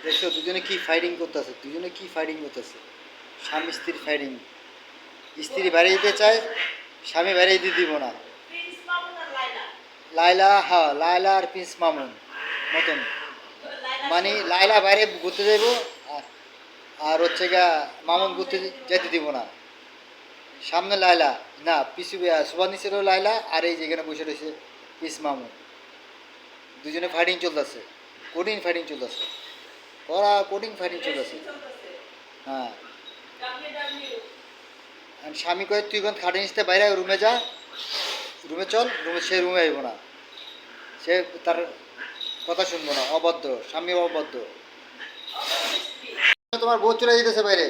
দেখছো দুজনে কি ফাইটিং করতেছে, দুজনে কি ফাইটিং করতেছে। স্বামী স্ত্রীর ফাইটিং। স্ত্রী বাড়িয়ে দিতে চায়, স্বামী বাড়িয়ে দিতে দিব না। লাইলা, হ্যাঁ লাইলা আর প্রিন্স মামুন মতন। মানে লাইলা বাইরে ঘুরতে যাইব, আর হচ্ছে গা মামুন ঘুরতে যেতে দিব না। সামনে লাইলা, না পিছু সুবান নিচেরও লাইলা, আর এই যেখানে বসে রয়েছে প্রিন্স মামুন। দুজনে ফাইটিং চলতেছে, কঠিন ফাইটিং চলতেছে, কঠিন ফাইটিং চলতেছে। হ্যাঁ, স্বামী কয়ে তুই কোন খাটে নিচতে বাইরে রুমে যা, রুমে চল, রুমে সে রুমে আইব না, সে তার কথা শুনবো না, অবাধ্য স্বামী, অবাধ্য। তোমার বউ চলে যেতেছে বাইরে,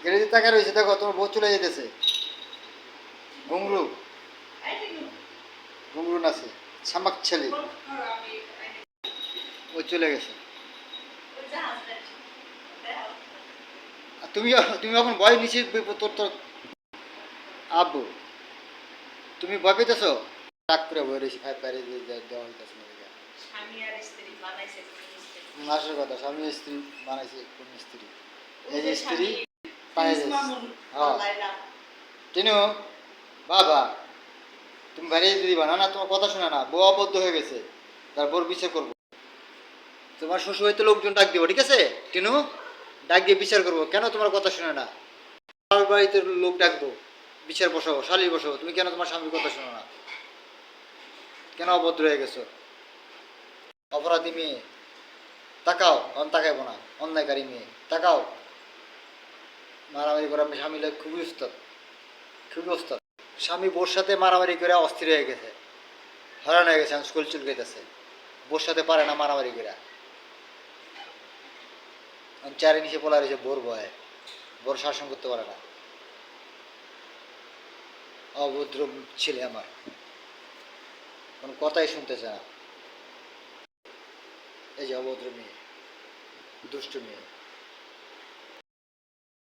গেড়ে টাকা রয়েছে, দেখো তোমার বউ চলে যেতেছে। ঘুংরু, ঘুংরু নাচে, ছামাক ছেলে, ও চলে গেছে। আর তুমি, তুমি এখন ভয় নিচে তোর তোর আব্বু, তুমি ভয় পেতেছ? রাগ করে বই রয়েছি, ফাইভ বাইরে দেওয়া হইতেছে না। আসল কথা, স্বামী স্ত্রী বানাইছে কোন স্ত্রী? এই যে স্ত্রী পায়ে হ্যাঁ টিনু, বাবা তুমি বাড়িয়ে দিবা না, না তোমার কথা শোনা না, বউ আবদ্ধ হয়ে গেছে, তার বউর বিচার করবো। তোমার শ্বশুর হইতে লোকজন ডাক দিব, ঠিক আছে টিনু? ডাক দিয়ে বিচার করবো, কেন তোমার কথা শুনে না। আমার বাড়িতে লোক ডাকবো, বিচার বসাবো, শালির বসাবো, তুমি কেন তোমার স্বামীর কথা শোনো না, কেন অভদ্র হয়ে গেছো? অপরাধী মেয়ে, তাকাও, তাকাইবো না, অন্যায়কারী মেয়ে, তাকাও। মারামারি করা স্বামী খুবই উস্তাদ, খুবই উস্তাদ। স্বামী বোর সাথে মারামারি করে অস্থির হয়ে গেছে, হরান হয়ে গেছে, স্কুল চুলকাইতেছে, বোর সাথে পারে না মারামারি করে। চারি নিচে পোলা রয়েছে বোর ভয়ে, বোর শাসন করতে পারে না। অভদ্র ছেলে আমার, কোন কথাই শুনতেছে না। এই যে অভদ্র মেয়ে, দুষ্ট মেয়ে।